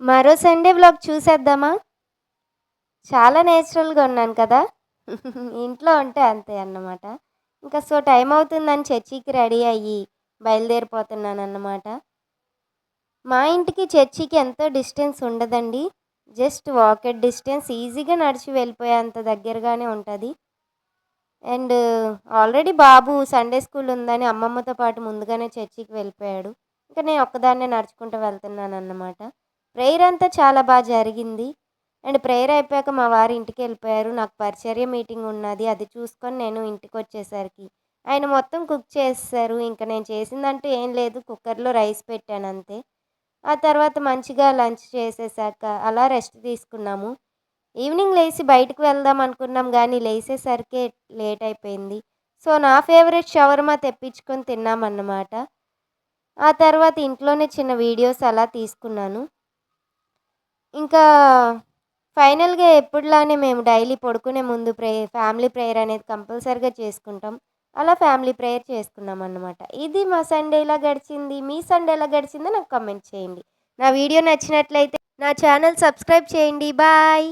మరో Sunday vlog చూసేద్దామా? చాలా నేచురల్‌గా ఉన్నాను కదా! ఇంట్లో ఉంటే అంతే అన్నమాట. ఇంకా టైం అవుతుందని చర్చికి రెడీ అయ్యి బయలుదేరిపోతున్నానన్నమాట. మా ఇంటికి చర్చికి ఎంతో డిస్టెన్స్ ఉండదండి. జస్ట్ వాకెడ్ డిస్టెన్స్ ఈజీగా నడిచి వెళ్ళిపోయేంత దగ్గరగానే ఉంటది. And already Babu Sunday school ఉందని అమ్మమ్మతో పాటు ముందుగానే చర్చికి వెళ్ళిపోయాడు. ఇంక నేను ఒక్కదాన్నే నడుచుకుంటూ వెళ్తున్నానన్నమాట. ప్రేయర్ అంతా చాలా జరిగింది. అండ్ ప్రేయర్ అయిపోయాక మా వారు ఇంటికెళ్ళిపోయారు. నాకు పరిచర్య మీటింగ్ ఉన్నది. అది చూసుకొని నేను ఇంటికొచ్చేసరికి ఆయన మొత్తం కుక్ చేసేసారు. ఇంక నేను చేసిందంటూ ఏం లేదు. కుక్కర్‌లో రైస్ పెట్టానంతే. ఆ తర్వాత మంచిగా లంచ్ చేసేసాక అలా రెస్ట్ తీసుకున్నాము. ఈవినింగ్ లేసి బయటకి వెళ్దాం అనుకున్నాం గానీ, లేసేసరికే లేట్ అయిపోయింది. నా ఫేవరెట్ షవర్మా తెప్పించుకొని తిన్నామన్నమాట. ఆ తర్వాత ఇంట్లోనే చిన్న వీడియోస్ అలా తీసుకున్నాను. ఇంకా ఫైనల్‌గా ఎప్పుడులానే మేము డైలీ పడుకునే ముందు ఫ్యామిలీ ప్రేయర్ అనేది కంపల్సరీగా చేసుకుంటాం. అలా ఫ్యామిలీ ప్రేయర్ చేసుకున్నామన్నమాట. ఇది మా సండే ఇలా గడిచింది. మీ సండే ఎలా గడిచిందో నాకు కామెంట్ చేయండి. నా వీడియో నచ్చినట్లయితే నా ఛానల్ సబ్స్క్రైబ్ చేయండి. బాయ్.